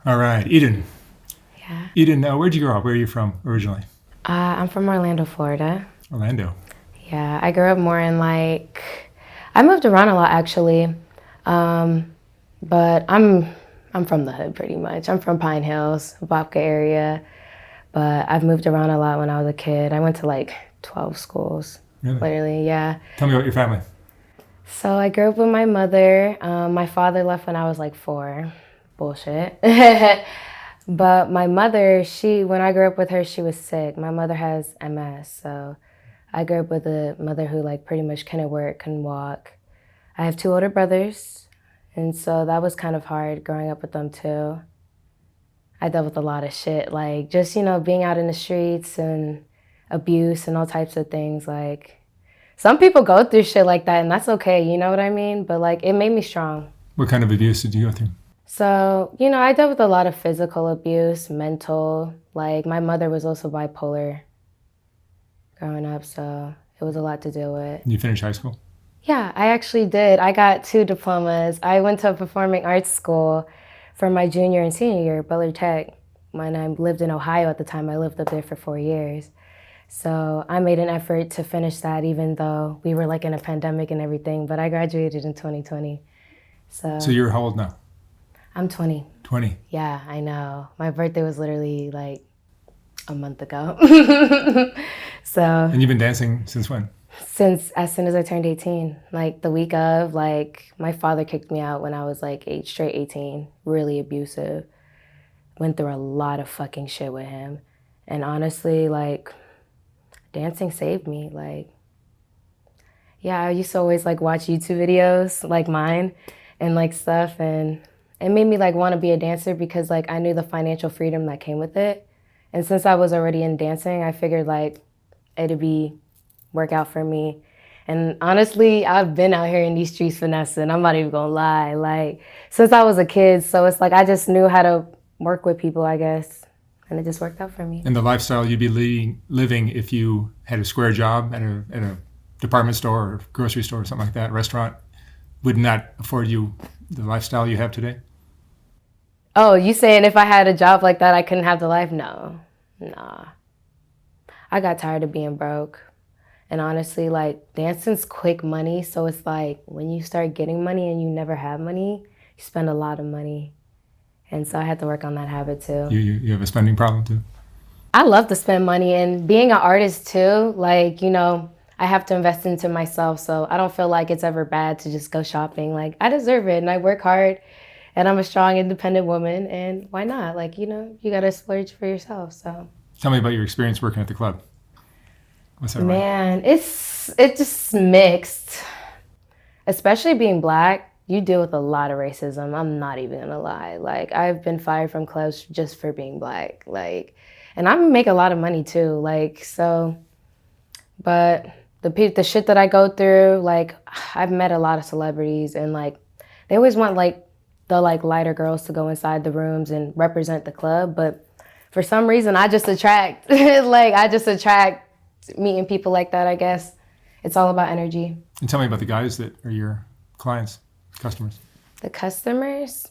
All right, Eden. Yeah. Eden, where'd you grow up? Where are you from originally? I'm from Orlando, Florida. Orlando. Yeah, I grew up more in I moved around a lot actually, um, but I'm from the hood pretty much. I'm from Pine Hills, Babka area, but I've moved around a lot when I was a kid. I went to 12 schools, Really? literally. Yeah. Tell me about your family. So I grew up with my mother. My father left when I was 4. Bullshit. But my mother, when I grew up with her, she was sick. My mother has MS, so I grew up with a mother who pretty much couldn't work, couldn't walk. I have 2 older brothers, and so that was kind of hard growing up with them too. I dealt with a lot of shit, just, being out in the streets and abuse and all types of things. Some people go through shit like that, and that's okay, you know what I mean? But it made me strong. What kind of abuse did you go through? So, I dealt with a lot of physical abuse, mental. My mother was also bipolar growing up, so it was a lot to deal with. Did you finish high school? Yeah, I actually did. I got 2 diplomas. I went to a performing arts school for my junior and senior year, Butler Tech. When I lived in Ohio at the time, I lived up there for 4 years. So I made an effort to finish that even though we were in a pandemic and everything, but I graduated in 2020. So you're how old now? I'm 20. 20. Yeah, I know. My birthday was literally a month ago. So. And you've been dancing since when? Since as soon as I turned 18, the week of, my father kicked me out when I was 18, really abusive. Went through a lot of fucking shit with him. And honestly, dancing saved me. Yeah, I used to always watch YouTube videos like mine and stuff, and it made me want to be a dancer because I knew the financial freedom that came with it. And since I was already in dancing, I figured it'd work out for me. And honestly, I've been out here in these streets finessing. I'm not even gonna lie. Since I was a kid, so it's I just knew how to work with people, I guess, and it just worked out for me. And the lifestyle you'd be living if you had a square job at a department store or grocery store or something like that, restaurant, would not afford you the lifestyle you have today? Oh, you saying if I had a job like that, I couldn't have the life? No, nah. I got tired of being broke. And honestly, dancing's quick money. So it's when you start getting money and you never have money, you spend a lot of money. And so I had to work on that habit too. You have a spending problem too? I love to spend money, and being an artist too, I have to invest into myself. So I don't feel like it's ever bad to just go shopping. I deserve it and I work hard and I'm a strong, independent woman. And why not? You got to splurge for yourself. So tell me about your experience working at the club. What's that Man, it's just mixed. Especially being Black, you deal with a lot of racism. I'm not even gonna lie. I've been fired from clubs just for being Black. And I make a lot of money too. So, but the shit that I go through, I've met a lot of celebrities, and they always want the lighter girls to go inside the rooms and represent the club. But for some reason, I just attract meeting people like that, I guess. It's all about energy. And tell me about the guys that are your clients, customers. The customers?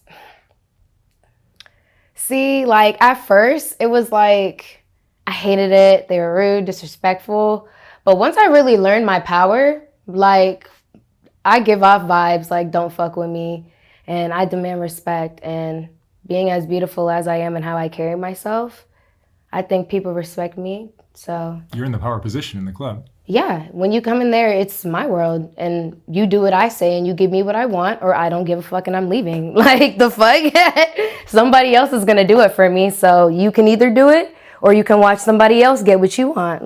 See, at first, it was I hated it. They were rude, disrespectful. But once I really learned my power, I give off vibes don't fuck with me. And I demand respect. And being as beautiful as I am and how I carry myself, I think people respect me. So you're in the power position in the club. Yeah, when you come in there, it's my world, and you do what I say, and you give me what I want, or I don't give a fuck and I'm leaving. The fuck? Somebody else is gonna do it for me, so you can either do it, or you can watch somebody else get what you want.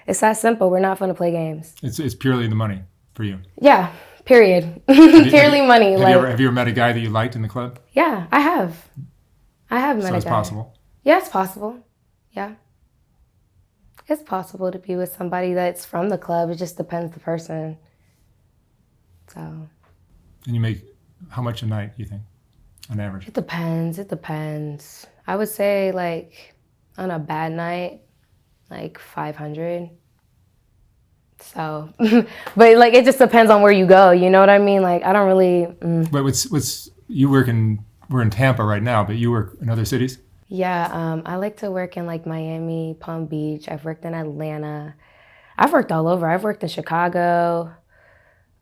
It's that simple. We're not fun to play games. It's purely the money for you. Yeah, period. Purely money. Have you ever met a guy that you liked in the club? Yeah, I have. I have met a guy. So it's possible? Yeah, it's possible. Yeah. It's possible to be with somebody that's from the club. It just depends the person. So. And you make how much a night, you think, on average? It depends. I would say on a bad night, 500. So, but it just depends on where you go. You know what I mean? I don't really. But what's you work in we're in Tampa right now, but you work in other cities? Yeah, I like to work in like Miami, Palm Beach. I've worked in Atlanta. I've worked all over. I've worked in Chicago.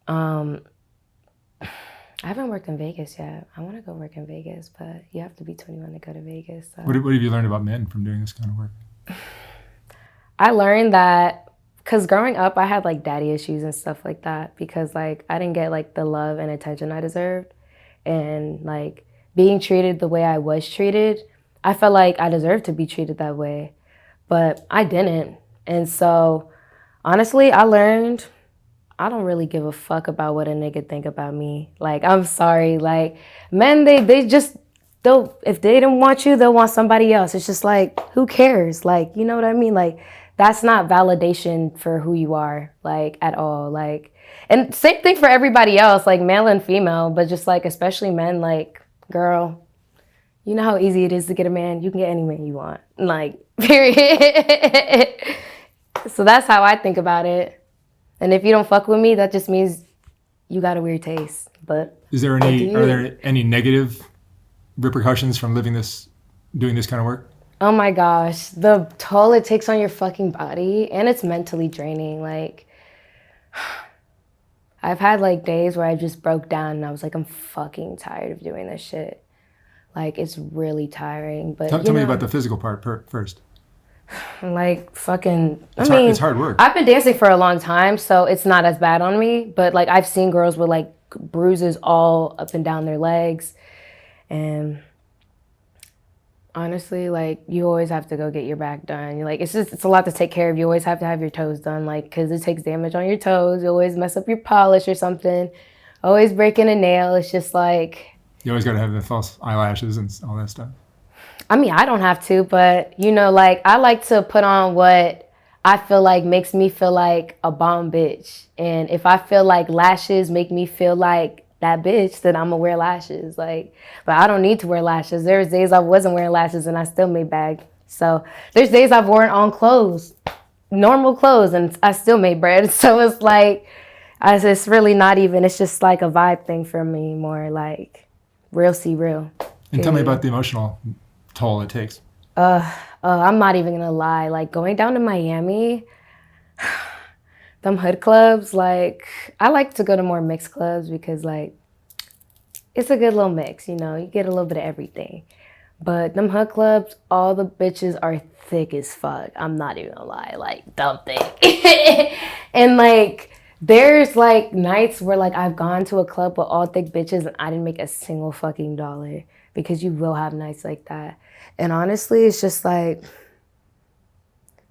Um, I haven't worked in Vegas yet. I want to go work in Vegas, but you have to be 21 to go to Vegas. So. What have you learned about men from doing this kind of work? I learned that because growing up, I had like daddy issues and stuff like that because like I didn't get like the love and attention I deserved. And like being treated the way I was treated, I felt like I deserved to be treated that way, but I didn't. And so honestly, I learned I don't really give a fuck about what a nigga think about me. Like, I'm sorry. Like, men, they just, they'll, if they don't want you, they'll want somebody else. It's just like, who cares? Like, you know what I mean? Like, that's not validation for who you are, like, at all. Like, and same thing for everybody else, like, male and female, but just like, especially men, like, girl, you know how easy it is to get a man? You can get any man you want. Like, period. So that's how I think about it. And if you don't fuck with me, that just means you got a weird taste. But are there any negative repercussions from doing this kind of work? Oh my gosh, the toll it takes on your fucking body, and it's mentally draining. Like, I've had like days where I just broke down and I was like, I'm fucking tired of doing this shit. Like, it's really tiring. But tell me about the physical part first. Like fucking, it's hard work. I've been dancing for a long time, so it's not as bad on me. But like, I've seen girls with like bruises all up and down their legs, and honestly, like, you always have to go get your back done. You're like, it's a lot to take care of. You always have to have your toes done, like, because it takes damage on your toes. You always mess up your polish or something. Always breaking a nail. It's just like, you always got to have the false eyelashes and all that stuff. I mean, I don't have to, but, you know, like, I like to put on what I feel like makes me feel like a bomb bitch. And if I feel like lashes make me feel like that bitch, then I'm gonna wear lashes. Like, but I don't need to wear lashes. There's days I wasn't wearing lashes and I still made bag. So there's days I've worn on clothes, normal clothes, and I still made bread. So it's like, it's really not even, it's just like a vibe thing for me, more like real see real. And tell me about the emotional toll it takes. I'm not even gonna lie. Like, going down to Miami, them hood clubs, like, I like to go to more mixed clubs because, like, it's a good little mix, you know? You get a little bit of everything. But them hood clubs, all the bitches are thick as fuck. I'm not even gonna lie. Like, dumb thick. And, like, there's, like, nights where, like, I've gone to a club with all thick bitches and I didn't make a single fucking dollar, because you will have nights like that. And honestly, it's just like,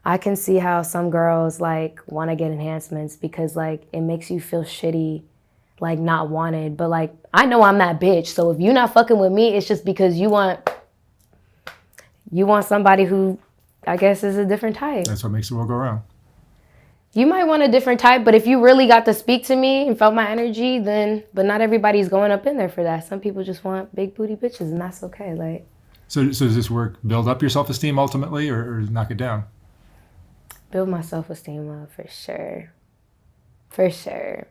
I can see how some girls like want to get enhancements because like it makes you feel shitty, like not wanted. But like, I know I'm that bitch. So if you're not fucking with me, it's just because you want somebody who I guess is a different type. That's what makes the world go round. You might want a different type, but if you really got to speak to me and felt my energy, then, but not everybody's going up in there for that. Some people just want big booty bitches, and that's okay. Like, so does this work build up your self-esteem ultimately, or knock it down? Build my self-esteem up for sure. For sure.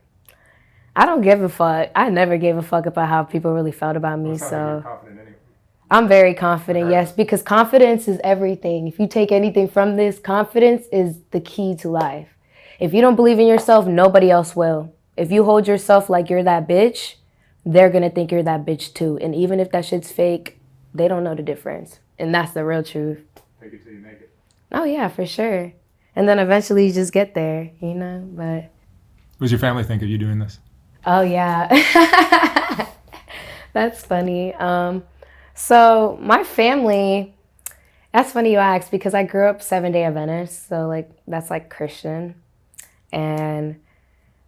I don't give a fuck. I never gave a fuck about how people really felt about me. So like you're confident anyway. I'm very confident, yes, because confidence is everything. If you take anything from this, confidence is the key to life. If you don't believe in yourself, nobody else will. If you hold yourself like you're that bitch, they're going to think you're that bitch too. And even if that shit's fake, they don't know the difference. And that's the real truth. Take it till you make it. Oh, yeah, for sure. And then eventually you just get there, you know? But what does your family think of you doing this? Oh, yeah. That's funny. So my family, that's funny you asked, because I grew up Seventh-day Adventist. So, like, that's, like, Christian. And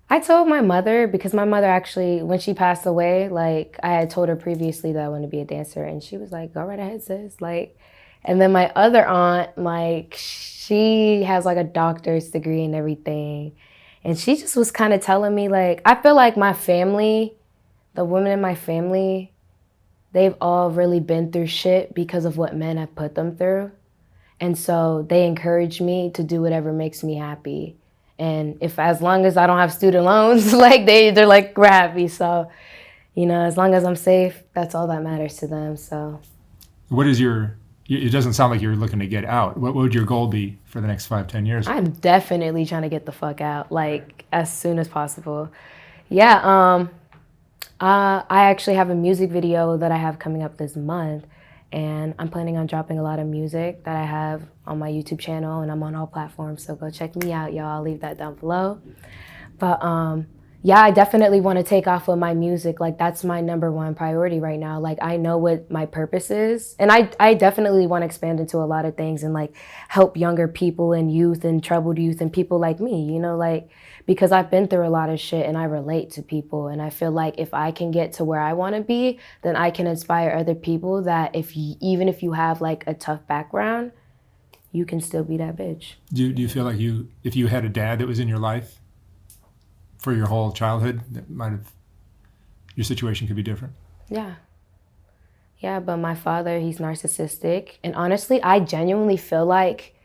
I told my mother, because my mother actually, when she passed away, like, I had told her previously that I wanted to be a dancer. And she was like, go right ahead, sis. Like, and then my other aunt, like, she has, like, a doctor's degree and everything. And she just was kind of telling me, like, I feel like my family, the women in my family, they've all really been through shit because of what men have put them through. And so they encourage me to do whatever makes me happy. And as long as I don't have student loans, like they're like, we're happy. So You know, as long as I'm safe, that's all that matters to them. So What is your? It doesn't sound like you're looking to get out. What would your goal be for the next 5, 10 years? I'm definitely trying to get the fuck out, like as soon as possible. Yeah, I actually have a music video that I have coming up this month, and I'm planning on dropping a lot of music that I have on my YouTube channel, and I'm on all platforms. So go check me out, y'all. I'll leave that down below. But yeah, I definitely want to take off with my music. Like that's my number one priority right now. Like I know what my purpose is. And I definitely want to expand into a lot of things and like help younger people and youth and troubled youth and people like me, you know, like because I've been through a lot of shit and I relate to people. And I feel like if I can get to where I want to be, then I can inspire other people that even if you have like a tough background, you can still be that bitch. Do you feel like if you had a dad that was in your life for your whole childhood, that might have your situation could be different? Yeah. Yeah, but my father, he's narcissistic. And honestly, I genuinely feel like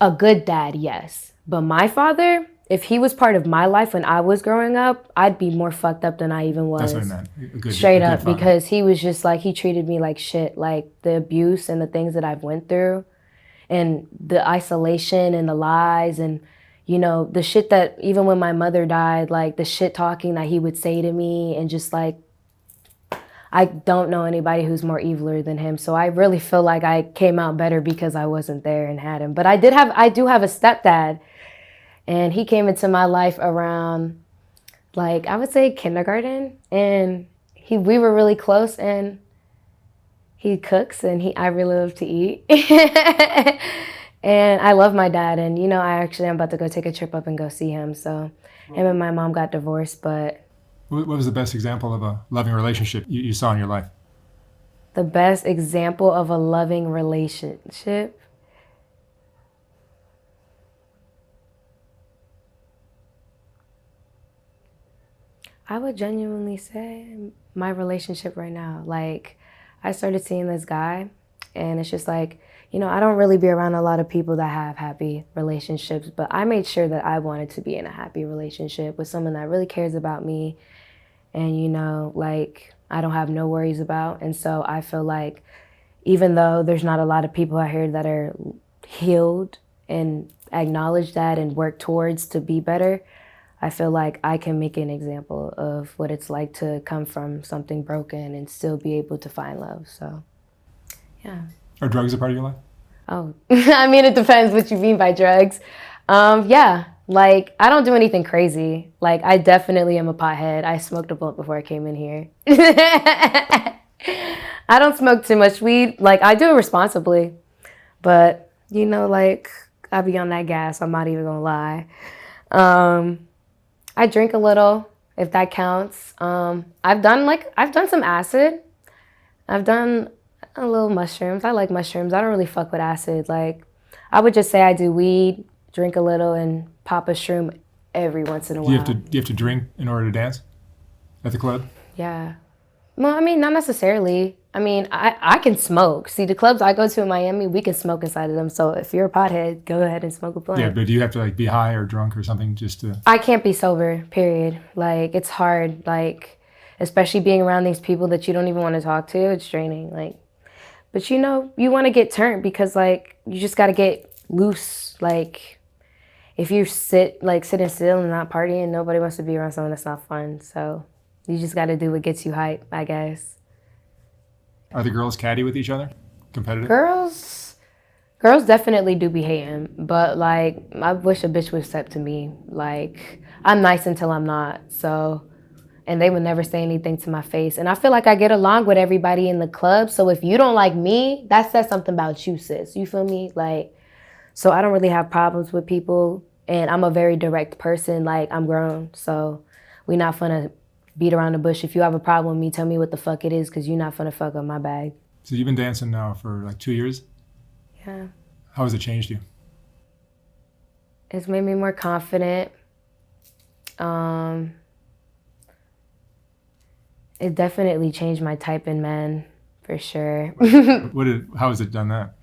a good dad, yes. But my father, if he was part of my life when I was growing up, I'd be more fucked up than I even was. That's what I meant. Straight up, because he was just like, he treated me like shit. Like the abuse and the things that I've went through and the isolation and the lies and, you know, the shit that even when my mother died, like the shit talking that he would say to me and just like, I don't know anybody who's more eviler than him. So I really feel like I came out better because I wasn't there and had him. But I do have a stepdad, and he came into my life around, like, I would say kindergarten, and we were really close, and he cooks, and I really love to eat. And I love my dad, and you know, I'm about to go take a trip up and go see him. So him and my mom got divorced, but What was the best example of a loving relationship you saw in your life? the best example of a loving relationship? I would genuinely say my relationship right now. Like, I started seeing this guy, and it's just like, you know, I don't really be around a lot of people that have happy relationships, but I made sure that I wanted to be in a happy relationship with someone that really cares about me and, you know, like, I don't have no worries about. And so I feel like even though there's not a lot of people out here that are healed and acknowledge that and work towards to be better, I feel like I can make an example of what it's like to come from something broken and still be able to find love. So, yeah. Are drugs a part of your life? Oh, I mean, it depends what you mean by drugs. Yeah, like I don't do anything crazy. Like I definitely am a pothead. I smoked a blunt before I came in here. I don't smoke too much weed. Like I do it responsibly, but you know, like I be on that gas. I'm not even gonna lie. I drink a little, if that counts. I've done some acid. I've done a little mushrooms. I like mushrooms. I don't really fuck with acid. Like, I would just say I do weed, drink a little, and pop a shroom every once in a while. Do you have to drink in order to dance at the club? Yeah. Well, I mean, not necessarily. I mean, I can smoke. See, the clubs I go to in Miami, we can smoke inside of them. So if you're a pothead, go ahead and smoke a blunt. Yeah, but do you have to like be high or drunk or something just to? I can't be sober, period. Like, it's hard. Like, especially being around these people that you don't even want to talk to. It's draining. Like, but you know, you want to get turned because like, you just got to get loose. Like, if you sitting still and not partying, nobody wants to be around someone that's not fun. So you just got to do what gets you hype, I guess. Are the girls catty with each other? Competitive? Girls definitely do be hating, but like I wish a bitch would step to me. Like I'm nice until I'm not. So, and they would never say anything to my face. And I feel like I get along with everybody in the club. So if you don't like me, that says something about you, sis. You feel me? Like, so I don't really have problems with people, and I'm a very direct person. Like I'm grown, so we not finna beat around the bush. If you have a problem with me, tell me what the fuck it is, because you're not finna fuck up my bag. So you've been dancing now for like 2 years? Yeah. How has it changed you? It's made me more confident. It definitely changed my type in men, for sure. How has it done that?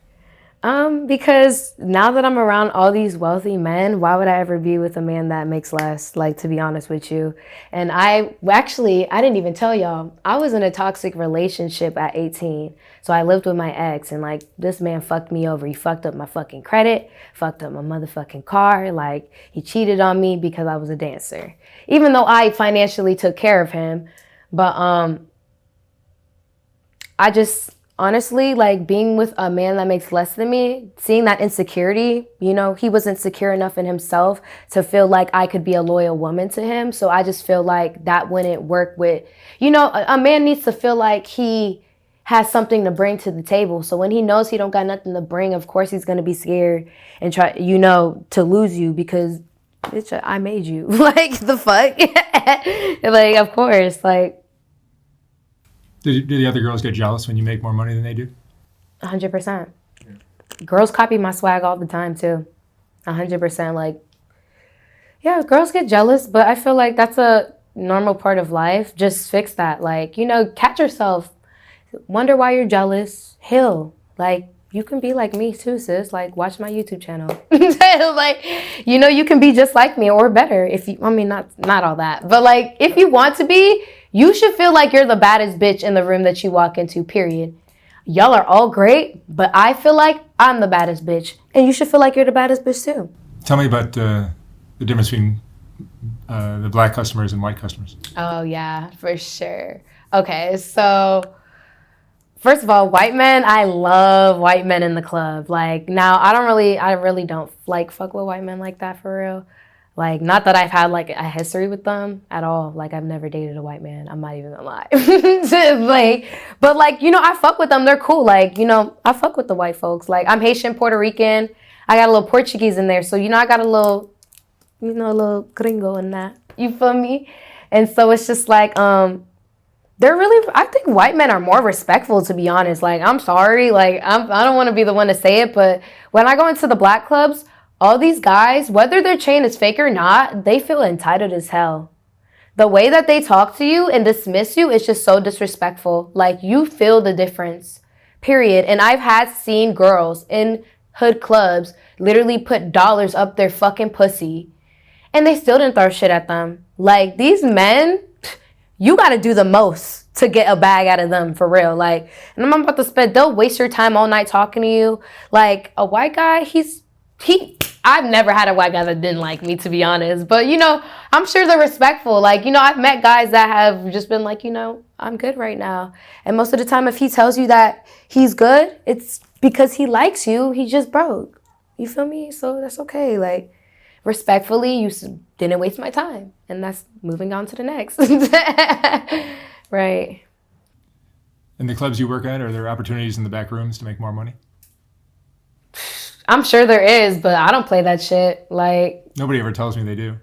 Because now that I'm around all these wealthy men, why would I ever be with a man that makes less? Like, to be honest with you. And I didn't even tell y'all, I was in a toxic relationship at 18. So I lived with my ex, and like, this man fucked me over. He fucked up my fucking credit, fucked up my motherfucking car. Like, he cheated on me because I was a dancer. Even though I financially took care of him. But, I just honestly like being with a man that makes less than me, seeing that insecurity, he wasn't secure enough in himself to feel like I could be a loyal woman to him. So I just feel like that wouldn't work with, a man needs to feel like he has something to bring to the table. So when he knows he don't got nothing to bring, of course he's going to be scared and try, to lose you because bitch, I made you. Like, the fuck? Like, of course, like, Do the other girls get jealous when you make more money than they do? 100%. Girls copy my swag all the time too. 100%. Like, yeah, girls get jealous, but I feel like that's a normal part of life. Just fix that. Like, catch yourself. Wonder why you're jealous. Heal. Like, you can be like me too, sis. Like, watch my YouTube channel. Like, you can be just like me or better if you, not all that. But like, if you want to be, you should feel like you're the baddest bitch in the room that you walk into, period. Y'all are all great, but I feel like I'm the baddest bitch. And you should feel like you're the baddest bitch too. Tell me about the difference between the black customers and white customers. Oh, yeah, for sure. Okay, so first of all, white men, I love white men in the club. Like, now, I really don't, like, fuck with white men like that for real. Like, not that I've had, like, a history with them at all. Like, I've never dated a white man. I'm not even gonna lie. But, like, I fuck with them. They're cool. Like, I fuck with the white folks. Like, I'm Haitian, Puerto Rican. I got a little Portuguese in there. So, I got a little, a little gringo in that. You feel me? And so it's just like, I think white men are more respectful, to be honest. Like, I'm sorry. Like, I don't want to be the one to say it, but when I go into the black clubs, all these guys, whether their chain is fake or not, they feel entitled as hell. The way that they talk to you and dismiss you is just so disrespectful. Like, you feel the difference, period. And I've seen girls in hood clubs literally put dollars up their fucking pussy, and they still didn't throw shit at them. Like, these men, you got to do the most to get a bag out of them, for real. Like, and I'm about to spend, they'll waste your time all night talking to you. Like, a white guy, I've never had a white guy that didn't like me, to be honest. But, I'm sure they're respectful. Like, I've met guys that have just been like, I'm good right now. And most of the time, if he tells you that he's good, it's because he likes you. He just broke. You feel me? So that's okay. Like, respectfully, you didn't waste my time. And that's moving on to the next. Right. In the clubs you work at, are there opportunities in the back rooms to make more money? I'm sure there is, but I don't play that shit. Like, nobody ever tells me they do.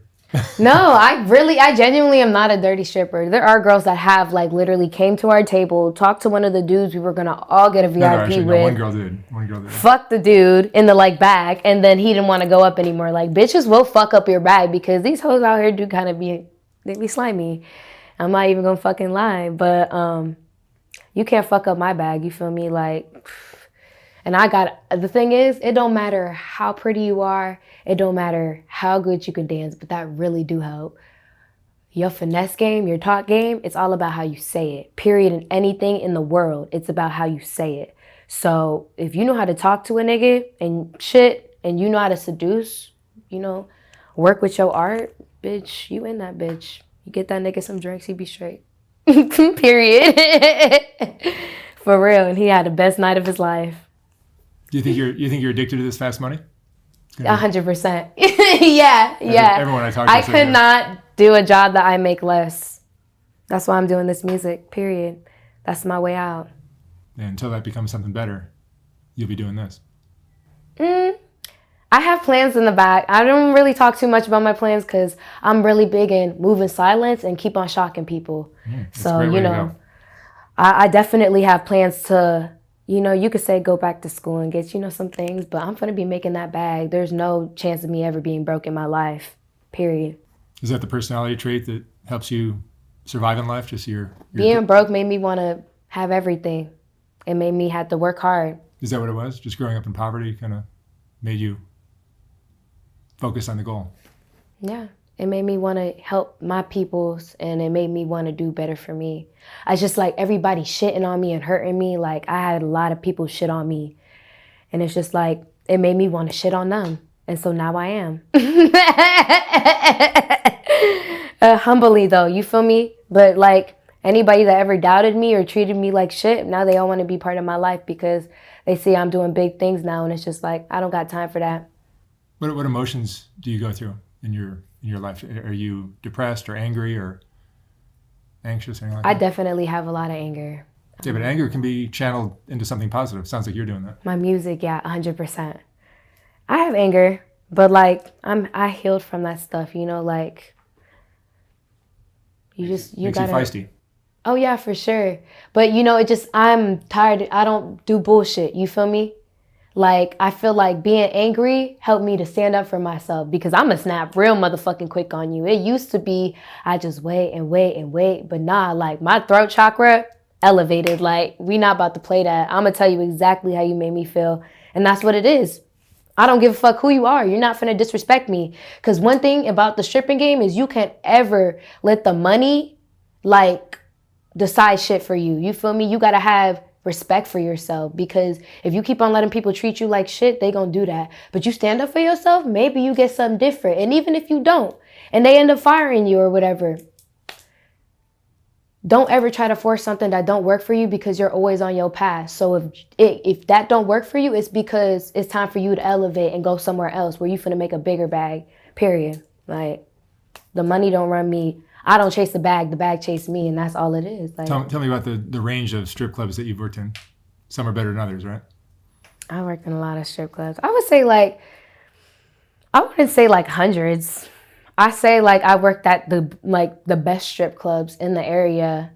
No, I genuinely am not a dirty stripper. There are girls that have, like, literally came to our table, talked to one of the dudes we were going to all get a VIP actually, with. No, one girl did. Fuck the dude in the, like, bag, and then he didn't want to go up anymore. Like, bitches will fuck up your bag because these hoes out here do kind of they be slimy. I'm not even going to fucking lie, but you can't fuck up my bag, you feel me? Like, and the thing is, it don't matter how pretty you are. It don't matter how good you can dance, but that really do help. Your finesse game, your talk game, it's all about how you say it. Period. In anything in the world, it's about how you say it. So if you know how to talk to a nigga and shit, and you know how to seduce, work with your art, bitch, you in that bitch. You get that nigga some drinks, he be straight. Period. For real. And he had the best night of his life. Do you think you're addicted to this fast money? 100%. Yeah. Everyone I talk to. I could not do a job that I make less. That's why I'm doing this music. Period. That's my way out. And until that becomes something better, you'll be doing this. I have plans in the back. I don't really talk too much about my plans because I'm really big in moving silence and keep on shocking people. So, I definitely have plans to, you could say go back to school and get, some things, but I'm going to be making that bag. There's no chance of me ever being broke in my life, period. Is that the personality trait that helps you survive in life? Just your being broke made me want to have everything. It made me have to work hard. Is that what it was? Just growing up in poverty kind of made you focus on the goal? Yeah. It made me want to help my peoples, and it made me want to do better for me. I just like everybody shitting on me and hurting me. Like I had a lot of people shit on me, and it's just like it made me want to shit on them. And so now I am. Humbly though, you feel me? But like anybody that ever doubted me or treated me like shit, now they all want to be part of my life because they see I'm doing big things now, and it's just like I don't got time for that. What emotions do you go through in your life? Are you depressed or angry or anxious or anything like I that? definitely have a lot of anger. Yeah, but anger can be channeled into something positive. Sounds like you're doing that. My music, yeah, 100%. I have anger, but like I healed from that stuff, you know, like you Makes gotta. you feisty. Oh yeah, for sure. But you know, I'm tired. I don't do bullshit. You feel me? Like I feel like being angry helped me to stand up for myself because I'm going to snap real motherfucking quick on you. It used to be I just wait and wait and wait, but nah, like my throat chakra elevated. Like we not about to play that. I'm gonna tell you exactly how you made me feel, and that's what it is. I don't give a fuck who you are. You're not finna disrespect me. Because one thing about the stripping game is you can't ever let the money, like, decide shit for you. You feel me? You gotta have respect for yourself, because if you keep on letting people treat you like shit, they gonna do that. But you stand up for yourself, maybe you get something different. And even if you don't, and they end up firing you or whatever, don't ever try to force something that don't work for you, because you're always on your path. So if that don't work for you, it's because it's time for you to elevate and go somewhere else where you finna make a bigger bag, period. Like, the money don't run me. I don't chase the bag chase me, and that's all it is. Like, Tell me about the range of strip clubs that you've worked in. Some are better than others, right? I worked in a lot of strip clubs. I wouldn't say like hundreds. I say like I worked at the best strip clubs in the area.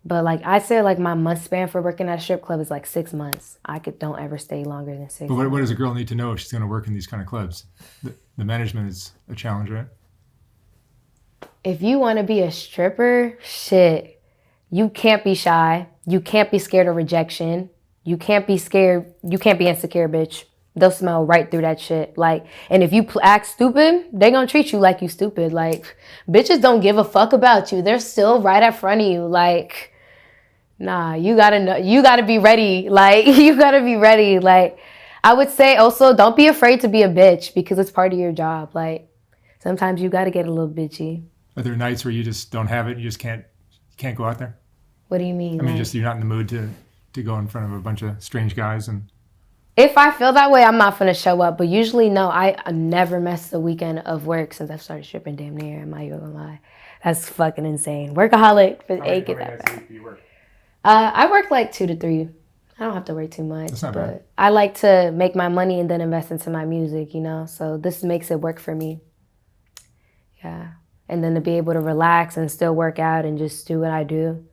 But like I say like my month span for working at a strip club is like 6 months. Don't ever stay longer than 6 But months. what does a girl need to know if she's going to work in these kind of clubs? The management is a challenge, right? If you want to be a stripper, shit, you can't be shy. You can't be scared of rejection. You can't be scared. You can't be insecure, bitch. They'll smell right through that shit. Like, and if you act stupid, they gonna treat you like you stupid. Like, bitches don't give a fuck about you. They're still right in front of you. Like, nah, you gotta know. You gotta be ready. Like, you gotta be ready. Like, I would say also don't be afraid to be a bitch, because it's part of your job. Like, sometimes you gotta get a little bitchy. Are there nights where you just don't have it? You just can't go out there? What do you mean? I mean, just you're not in the mood to go in front of a bunch of strange guys and. If I feel that way, I'm not gonna show up. But usually, no, I never missed a weekend of work since I've started stripping. Damn near, am I even gonna lie? That's fucking insane. Workaholic, but ain't get that bad. Do you work? I work like 2 to 3. I don't have to work too much. That's not bad. I like to make my money and then invest into my music, you know? So this makes it work for me. Yeah. And then to be able to relax and still work out and just do what I do.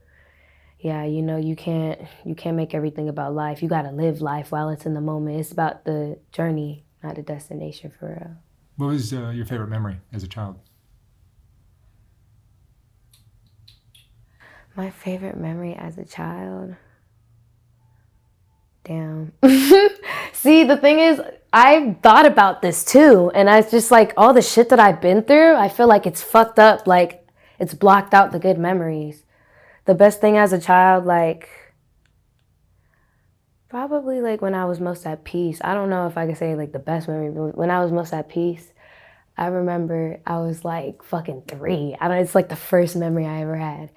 Yeah, you know, you can't make everything about life. You got to live life while it's in the moment. It's about the journey, not the destination, for real. What was your favorite memory as a child? My favorite memory as a child? Damn. See, the thing is, I thought about this too. And I just like all the shit that I've been through, I feel like it's fucked up. Like, it's blocked out the good memories. The best thing as a child, like, probably like when I was most at peace. I don't know if I could say like the best memory, but when I was most at peace, I remember I was like fucking 3. It's like the first memory I ever had.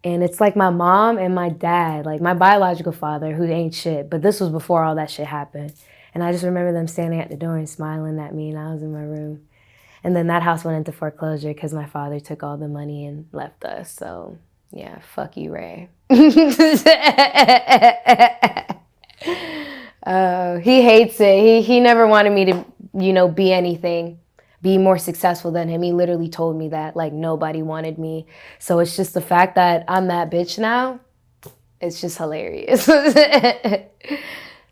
And it's like my mom and my dad, like my biological father, who ain't shit, but this was before all that shit happened. And I just remember them standing at the door and smiling at me, and I was in my room. And then that house went into foreclosure because my father took all the money and left us. So yeah, fuck you, Ray. He hates it. He never wanted me to, you know, be anything, be more successful than him. He literally told me that, like, nobody wanted me. So it's just the fact that I'm that bitch now. It's just hilarious. Let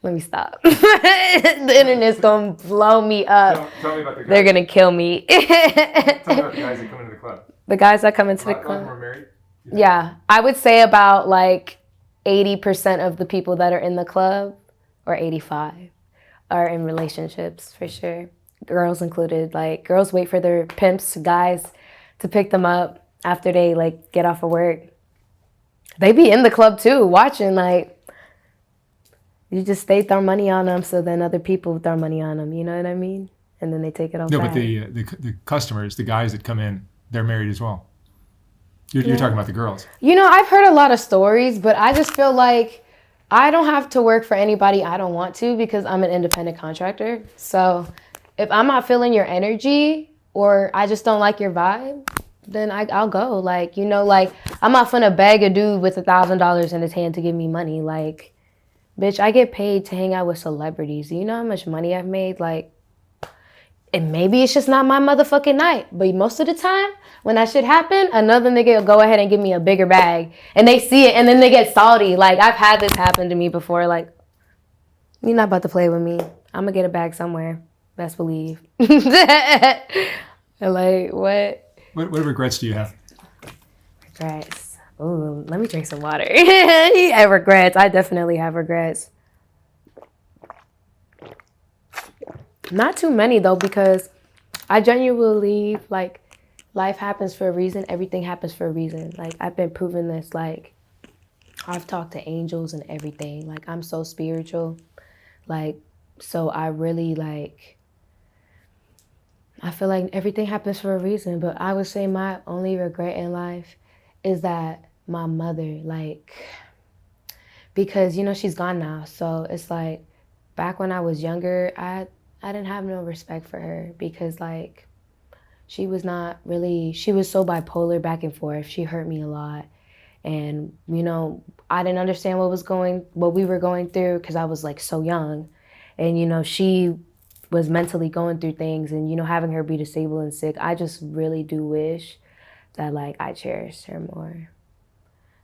me stop. The internet's gonna blow me up. Tell me about the guys. They're gonna kill me. Tell me about the guys that come into the club. The guys that come into A the lot of them club. are married? Yeah, I would say about like 80% of the people that are in the club or 85 are in relationships for sure. Girls included. Like, girls wait for their pimps, guys, to pick them up after they like get off of work. They be in the club too, watching. Like, you just throw money on them, so then other people throw money on them. You know what I mean? And then they take it all No, back. but the customers, the guys that come in, they're married as well. You're talking about the girls. You know, I've heard a lot of stories, but I just feel like I don't have to work for anybody I don't want to because I'm an independent contractor. So if I'm not feeling your energy or I just don't like your vibe, then I'll go. Like, you know, like, I'm not finna beg a dude with $1,000 in his hand to give me money. Like, bitch, I get paid to hang out with celebrities. Do you know how much money I've made? Like, and maybe it's just not my motherfucking night. But most of the time, when that shit happen, another nigga will go ahead and give me a bigger bag. And they see it, and then they get salty. Like, I've had this happen to me before. Like, you're not about to play with me. I'm going to get a bag somewhere. Best believe. Like, what? What regrets do you have? Regrets. Ooh, let me drink some water. Yeah, regrets. I definitely have regrets. Not too many, though, because I genuinely believe, like, life happens for a reason. Everything happens for a reason. Like, I've been proving this. Like, I've talked to angels and everything. Like, I'm so spiritual. Like, so I really, like, I feel like everything happens for a reason. But I would say my only regret in life is that my mother, like, because, you know, she's gone now. So it's like, back when I was younger, I didn't have no respect for her because, like, she was not really, she was so bipolar back and forth. She hurt me a lot. And, you know, I didn't understand what we were going through because I was, like, so young. And, you know, she was mentally going through things, and, you know, having her be disabled and sick, I just really do wish that, like, I cherished her more.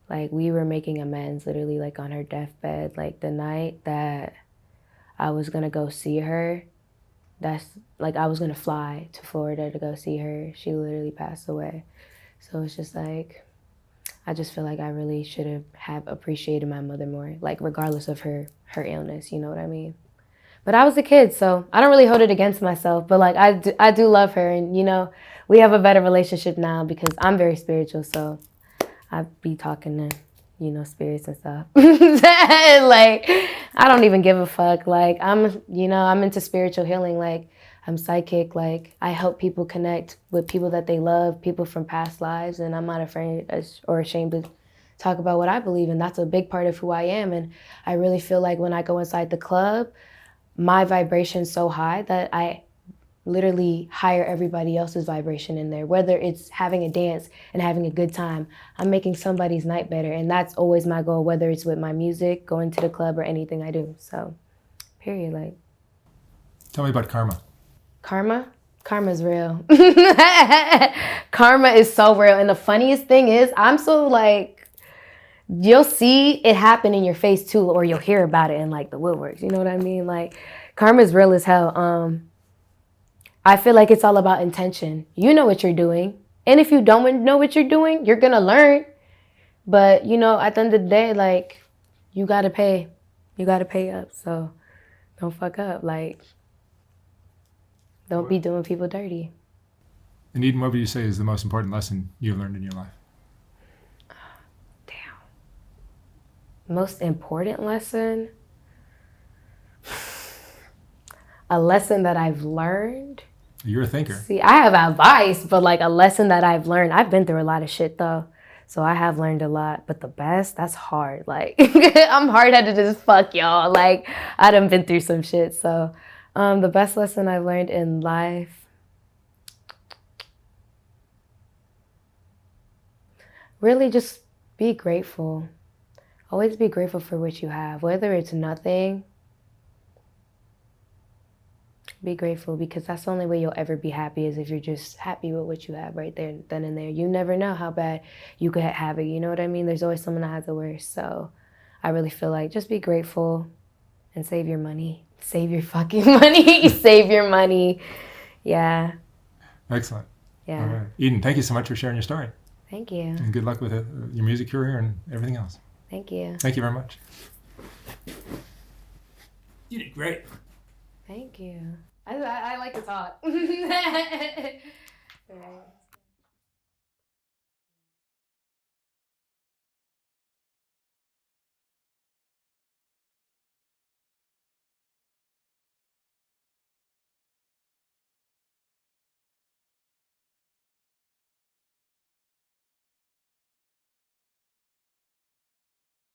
Like, we were making amends literally, like, on her deathbed. Like, the night that I was going to go see her, that's, like, I was going to fly to Florida to go see her. She literally passed away. So it's just, like, I just feel like I really should have appreciated my mother more, like, regardless of her illness, you know what I mean? But I was a kid, so I don't really hold it against myself. But, like, I do love her, and, you know, we have a better relationship now because I'm very spiritual, so I be talking to, you know, spirits and stuff. Like, I don't even give a fuck. Like, I'm into spiritual healing. Like, I'm psychic. Like, I help people connect with people that they love, people from past lives, and I'm not afraid or ashamed to talk about what I believe, and that's a big part of who I am. And I really feel like when I go inside the club, my vibration's so high that I literally higher everybody else's vibration in there. Whether it's having a dance and having a good time, I'm making somebody's night better. And that's always my goal, whether it's with my music, going to the club, or anything I do. So, period. Like, Tell me about karma. Karma? Karma's real. Karma is so real. And the funniest thing is, I'm so, like, you'll see it happen in your face too, or you'll hear about it in, like, the woodworks. You know what I mean? Like, karma's real as hell. I feel like it's all about intention. You know what you're doing. And if you don't know what you're doing, you're going to learn. But, you know, at the end of the day, like, you got to pay. You got to pay up. So don't fuck up. Like, don't be doing people dirty. And Eden, what would you say is the most important lesson you've learned in your life? Damn. Most important lesson? A lesson that I've learned? You're a thinker. See, I have advice, but, like, a lesson that I've learned. I've been through a lot of shit, though. So I have learned a lot. But the best, that's hard. Like, I'm hard-headed as fuck, y'all. Like, I done been through some shit. So the best lesson I've learned in life, really just be grateful. Always be grateful for what you have. Whether it's nothing, be grateful, because that's the only way you'll ever be happy, is if you're just happy with what you have right there, then and there. You never know how bad you could have it. You know what I mean? There's always someone that has it worse. So I really feel like just be grateful and save your money. Save your fucking money. Save your money. Yeah. Excellent. Yeah. All right. Eden, thank you so much for sharing your story. Thank you. And good luck with it, your music career and everything else. Thank you. Thank you very much. You did great. Thank you. I like to talk. Right.